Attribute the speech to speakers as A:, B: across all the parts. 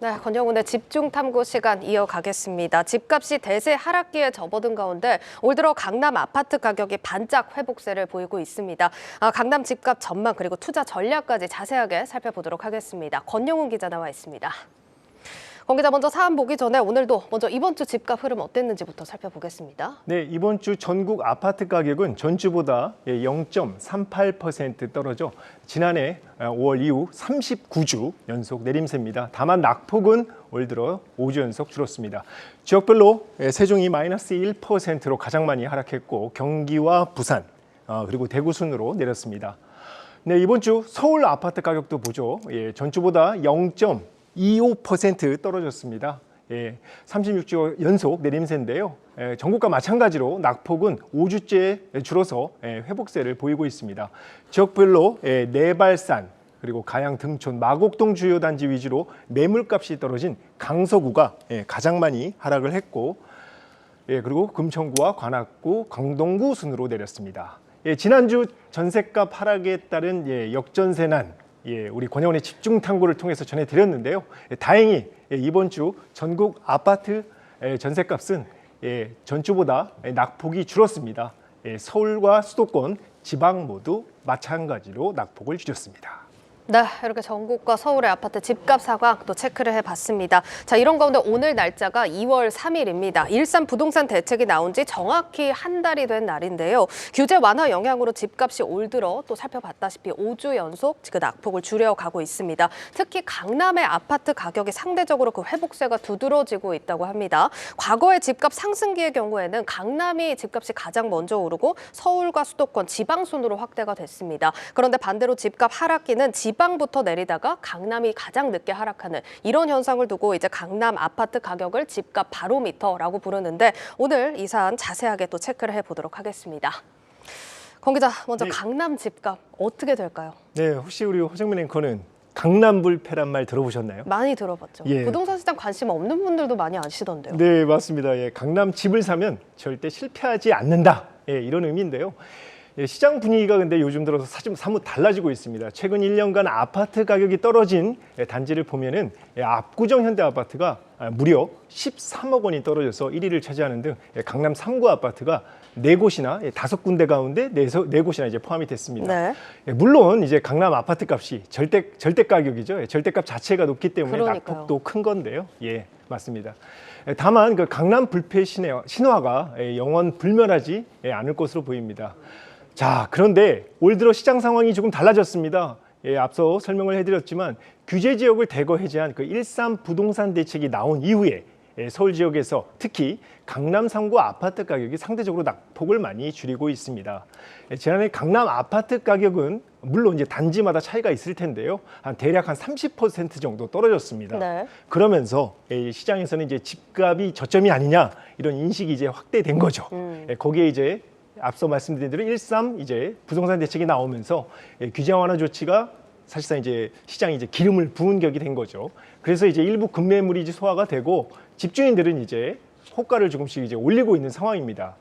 A: 네, 권영훈의 집중 탐구 시간 이어가겠습니다. 집값이 대세 하락기에 접어든 가운데 올 들어 강남 아파트 가격이 반짝 회복세를 보이고 있습니다. 강남 집값 전망 그리고 투자 전략까지 자세하게 살펴보도록 하겠습니다. 권영훈 기자 나와 있습니다. 권 기자, 먼저 사안 보기 전에 오늘도 먼저 이번 주 집값 흐름 어땠는지부터 살펴보겠습니다.
B: 네, 이번 주 전국 아파트 가격은 전주보다 0.38% 떨어져 지난해 5월 이후 39주 연속 내림세입니다. 다만 낙폭은 올 들어 5주 연속 줄었습니다. 지역별로 세종이 마이너스 1%로 가장 많이 하락했고 경기와 부산 그리고 대구 순으로 내렸습니다. 네, 이번 주 서울 아파트 가격도 보죠. 전주보다 0.25% 떨어졌습니다. 36주 연속 내림세인데요. 전국과 마찬가지로 낙폭은 5주째 줄어서 회복세를 보이고 있습니다. 지역별로 내발산, 그리고 가양, 등촌, 마곡동 주요 단지 위주로 매물값이 떨어진 강서구가 가장 많이 하락을 했고, 그리고 금천구와 관악구, 강동구 순으로 내렸습니다. 지난주 전셋값 하락에 따른 역전세난 우리 권영훈의 집중 탐구를 통해서 전해드렸는데요. 다행히 이번 주 전국 아파트 전셋값은 전주보다 낙폭이 줄었습니다. 서울과 수도권, 지방 모두 마찬가지로 낙폭을 줄였습니다.
A: 네, 이렇게 전국과 서울의 아파트 집값 상황 또 체크를 해봤습니다. 자, 이런 가운데 오늘 날짜가 2월 3일입니다. 일산 부동산 대책이 나온 지 정확히 한 달이 된 날인데요. 규제 완화 영향으로 집값이 올 들어 또 살펴봤다시피 5주 연속 그 낙폭을 줄여가고 있습니다. 특히 강남의 아파트 가격이 상대적으로 그 회복세가 두드러지고 있다고 합니다. 과거의 집값 상승기의 경우에는 강남이 집값이 가장 먼저 오르고 서울과 수도권, 지방 순으로 확대가 됐습니다. 그런데 반대로 집값 하락기는 지방부터 내리다가 강남이 가장 늦게 하락하는 이런 현상을 두고 이제 강남 아파트 가격을 집값 바로미터라고 부르는데 오늘 이 사안 자세하게 또 체크를 해보도록 하겠습니다. 권 기자, 먼저 강남 집값 어떻게 될까요?
B: 네, 혹시 우리 허정민 앵커는 강남불패란 말 들어보셨나요?
A: 많이 들어봤죠. 부동산 시장 관심 없는 분들도 많이 아시던데요.
B: 네, 맞습니다. 강남 집을 사면 절대 실패하지 않는다. 이런 의미인데요. 시장 분위기가 근데 요즘 들어서 사뭇 달라지고 있습니다. 최근 1년간 아파트 가격이 떨어진 단지를 보면은 압구정 현대아파트가 무려 13억 원이 떨어져서 1위를 차지하는 등 강남 3구 아파트가 4곳이나 5군데 가운데 4곳이나 이제 포함이 됐습니다. 네. 물론 이제 강남 아파트 값이 절대 가격이죠. 절대값 자체가 높기 때문에
A: 그러니까요.
B: 낙폭도 큰 건데요. 맞습니다. 다만 그 강남 불패 신화가 영원 불멸하지 않을 것으로 보입니다. 자, 그런데 올 들어 시장 상황이 조금 달라졌습니다. 앞서 설명을 해드렸지만 규제 지역을 대거 해제한 그 일산 부동산 대책이 나온 이후에 서울 지역에서 특히 강남 3구 아파트 가격이 상대적으로 낙폭을 많이 줄이고 있습니다. 지난해 강남 아파트 가격은 물론 이제 단지마다 차이가 있을 텐데요. 대략 한 30% 정도 떨어졌습니다. 네. 그러면서 시장에서는 이제 집값이 저점이 아니냐 이런 인식이 이제 확대된 거죠. 거기에 이제 앞서 말씀드린 대로 1.3 이제 부동산 대책이 나오면서 규제 완화 조치가 사실상 이제 시장이 이제 기름을 부은 격이 된 거죠. 그래서 이제 일부 급매물이 이제 소화가 되고 집주인들은 이제 호가를 조금씩 이제 올리고 있는 상황입니다.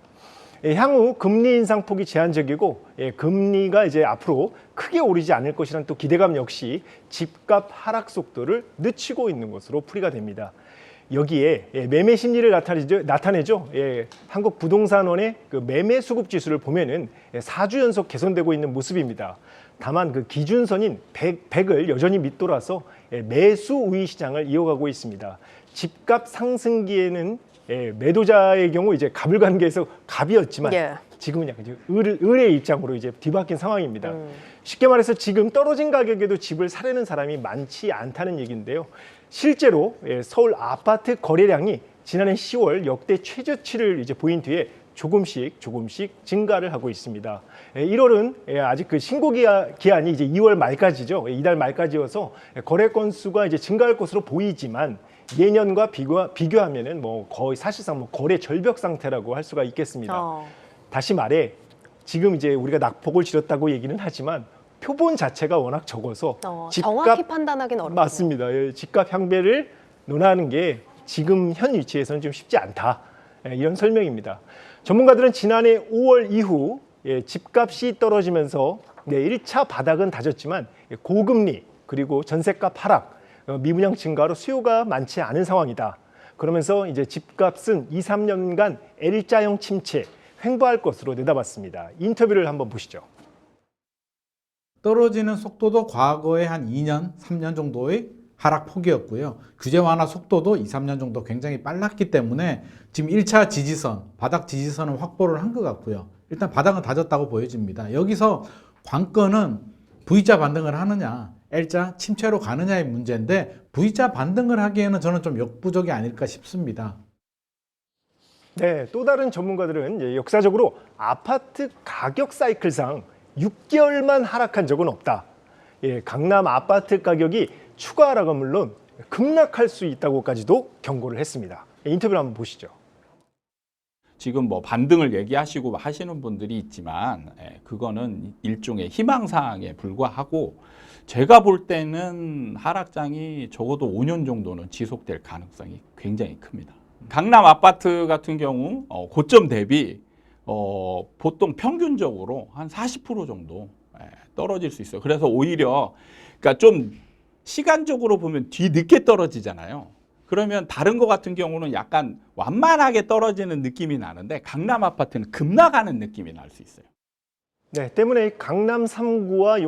B: 향후 금리 인상폭이 제한적이고 금리가 이제 앞으로 크게 오르지 않을 것이라는 또 기대감 역시 집값 하락 속도를 늦추고 있는 것으로 풀이가 됩니다. 여기에 매매 심리를 나타내죠. 한국부동산원의 그 매매 수급 지수를 보면은 4주 연속 개선되고 있는 모습입니다. 다만 그 기준선인 100을 여전히 밑돌아서 매수 우위 시장을 이어가고 있습니다. 집값 상승기에는 매도자의 경우 이제 갑을 관계에서 갑이었지만 지금은 약간 이제 을의 입장으로 이제 뒤바뀐 상황입니다. 쉽게 말해서 지금 떨어진 가격에도 집을 사려는 사람이 많지 않다는 얘기인데요. 실제로 서울 아파트 거래량이 지난해 10월 역대 최저치를 이제 보인 뒤에 조금씩 증가를 하고 있습니다. 1월은 아직 그 신고 기한이 이제 2월 말까지죠. 이달 말까지여서 거래 건수가 이제 증가할 것으로 보이지만 예년과 비교하면은 뭐 거의 사실상 뭐 거래 절벽 상태라고 할 수가 있겠습니다. 다시 말해 지금 이제 우리가 낙폭을 줄였다고 얘기는 하지만 표본 자체가 워낙 적어서
A: 정확히 판단하기는 어렵죠.
B: 맞습니다. 집값 향배를 논하는 게 지금 현 위치에서는 좀 쉽지 않다. 이런 설명입니다. 전문가들은 지난해 5월 이후 집값이 떨어지면서 1차 바닥은 다졌지만 고금리 그리고 전셋값 하락 미분양 증가로 수요가 많지 않은 상황이다. 그러면서 이제 집값은 2, 3년간 L자형 침체 횡보할 것으로 내다봤습니다. 인터뷰를 한번 보시죠.
C: 떨어지는 속도도 과거에 한 2년, 3년 정도의 하락폭이었고요. 규제 완화 속도도 2, 3년 정도 굉장히 빨랐기 때문에 지금 1차 지지선, 바닥 지지선은 확보를 한 것 같고요. 일단 바닥은 다졌다고 보여집니다. 여기서 관건은 V자 반등을 하느냐, L자 침체로 가느냐의 문제인데 V자 반등을 하기에는 저는 좀 역부족이 아닐까 싶습니다.
B: 네, 또 다른 전문가들은 역사적으로 아파트 가격 사이클상 6개월만 하락한 적은 없다. 강남 아파트 가격이 추가 하락은 물론 급락할 수 있다고까지도 경고를 했습니다. 인터뷰를 한번 보시죠.
D: 지금 뭐 반등을 얘기하시고 하시는 분들이 있지만 그거는 일종의 희망사항에 불과하고 제가 볼 때는 하락장이 적어도 5년 정도는 지속될 가능성이 굉장히 큽니다. 강남 아파트 같은 경우 고점 대비 보통 평균적으로 한 40% 정도 떨어질 수 있어요. 그래서 오히려 그러니까 좀 시간적으로 보면 뒤늦게 떨어지잖아요. 그러면 다른 거 같은 경우는 약간 완만하게 떨어지는 느낌이 나는데 강남 아파트는 급락하는 느낌이 날 수 있어요.
B: 네, 때문에 강남 3구와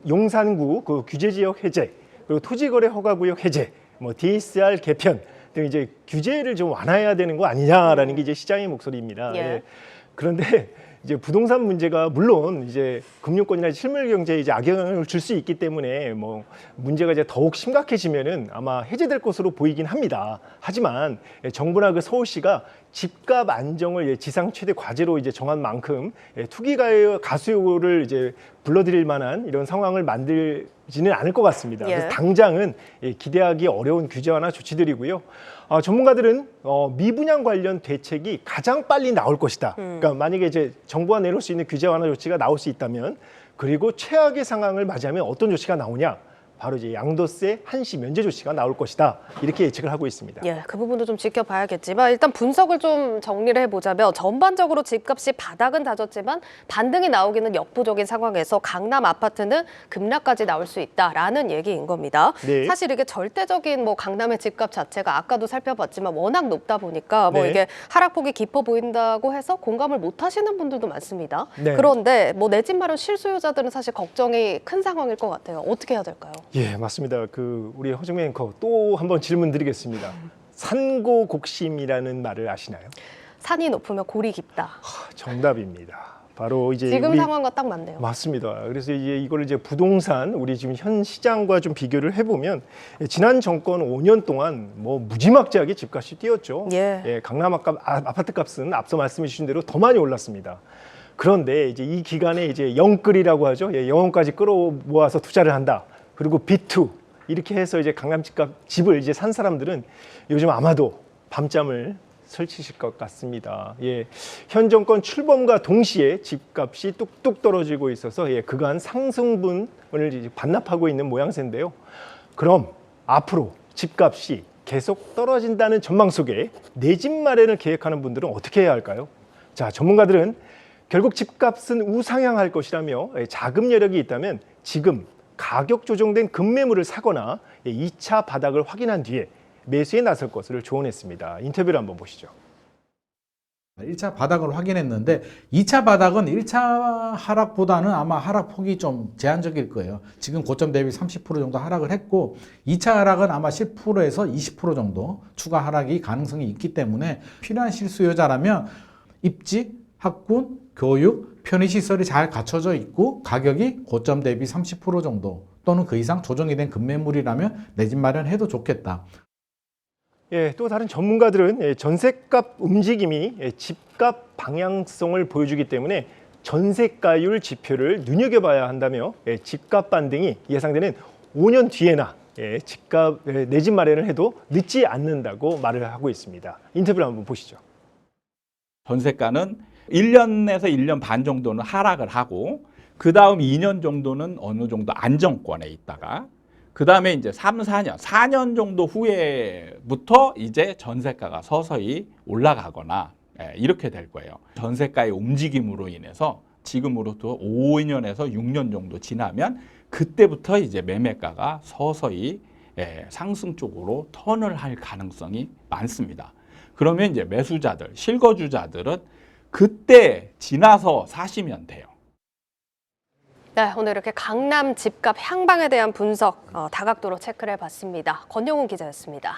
B: 용산구 그 규제 지역 해제, 그리고 토지거래 허가구역 해제, 뭐 DSR 개편 등 이제 규제를 좀 완화해야 되는 거 아니냐라는 게 이제 시장의 목소리입니다.
A: 예.
B: 그런데 이제 부동산 문제가 물론 이제 금융권이나 실물 경제에 이제 악영향을 줄 수 있기 때문에 뭐 문제가 이제 더욱 심각해지면은 아마 해제될 것으로 보이긴 합니다. 하지만 정부나 그 서울시가 집값 안정을 지상 최대 과제로 이제 정한 만큼 투기 가수요를 이제 불러들일 만한 이런 상황을 만들지는 않을 것 같습니다.
A: 예.
B: 그래서 당장은 기대하기 어려운 규제 완화 조치들이고요. 전문가들은 미분양 관련 대책이 가장 빨리 나올 것이다. 그러니까 만약에 이제 정부가 내놓을 수 있는 규제 완화 조치가 나올 수 있다면, 그리고 최악의 상황을 맞이하면 어떤 조치가 나오냐? 바로 이제 양도세 한시 면제 조치가 나올 것이다. 이렇게 예측을 하고 있습니다.
A: 예, 그 부분도 좀 지켜봐야겠지만 일단 분석을 좀 정리를 해보자면 전반적으로 집값이 바닥은 다졌지만 반등이 나오기는 역부족인 상황에서 강남 아파트는 급락까지 나올 수 있다라는 얘기인 겁니다.
B: 네.
A: 사실 이게 절대적인 뭐 강남의 집값 자체가 아까도 살펴봤지만 워낙 높다 보니까 뭐
B: 네.
A: 이게 하락폭이 깊어 보인다고 해서 공감을 못 하시는 분들도 많습니다.
B: 네.
A: 그런데 뭐 내 집 마련 실수요자들은 사실 걱정이 큰 상황일 것 같아요. 어떻게 해야 될까요?
B: 예, 맞습니다. 우리 허정민 앵커 또 한번 질문 드리겠습니다. 산고곡심이라는 말을 아시나요?
A: 산이 높으면 골이 깊다.
B: 정답입니다. 바로 이제
A: 지금
B: 우리
A: 상황과 딱 맞네요.
B: 맞습니다. 그래서 이걸 이제 부동산 우리 지금 현 시장과 좀 비교를 해보면 지난 정권 5년 동안 뭐 무지막지하게 집값이 뛰었죠.
A: 예.
B: 강남 아파트 값은 앞서 말씀해 주신 대로 더 많이 올랐습니다. 그런데 이제 이 기간에 이제 영끌이라고 하죠. 영혼까지 끌어모아서 투자를 한다. 그리고 B2 이렇게 해서 이제 강남 집을 이제 산 사람들은 요즘 아마도 밤잠을 설치실 것 같습니다. 현 정권 출범과 동시에 집값이 뚝뚝 떨어지고 있어서 그간 상승분을 이제 반납하고 있는 모양새인데요. 그럼 앞으로 집값이 계속 떨어진다는 전망 속에 내 집 마련을 계획하는 분들은 어떻게 해야 할까요? 자, 전문가들은 결국 집값은 우상향할 것이라며 자금 여력이 있다면 지금 가격 조정된 급매물을 사거나 2차 바닥을 확인한 뒤에 매수에 나설 것을 조언했습니다. 인터뷰를 한번 보시죠.
C: 1차 바닥을 확인했는데 2차 바닥은 1차 하락보다는 아마 하락폭이 좀 제한적일 거예요. 지금 고점 대비 30% 정도 하락을 했고 2차 하락은 아마 10%에서 20% 정도 추가 하락이 가능성이 있기 때문에 필요한 실수요자라면 입지, 학군, 교육, 편의시설이 잘 갖춰져 있고 가격이 고점 대비 30% 정도 또는 그 이상 조정이 된 급매물이라면 내 집 마련해도 좋겠다.
B: 또 다른 전문가들은 전세값 움직임이 집값 방향성을 보여주기 때문에 전세가율 지표를 눈여겨봐야 한다며 집값 반등이 예상되는 5년 뒤에나 내 집 마련을 해도 늦지 않는다고 말을 하고 있습니다. 인터뷰를 한번 보시죠.
D: 전세가는 1년에서 1년 반 정도는 하락을 하고 그 다음 2년 정도는 어느 정도 안정권에 있다가 그 다음에 이제 4년 정도 후에부터 이제 전세가가 서서히 올라가거나 이렇게 될 거예요. 전세가의 움직임으로 인해서 지금으로부터 5년에서 6년 정도 지나면 그때부터 이제 매매가가 서서히 상승 쪽으로 턴을 할 가능성이 많습니다. 그러면 이제 매수자들, 실거주자들은 그때 지나서 사시면 돼요.
A: 네, 오늘 이렇게 강남 집값 향방에 대한 분석 다각도로 체크를 해봤습니다. 권영훈 기자였습니다.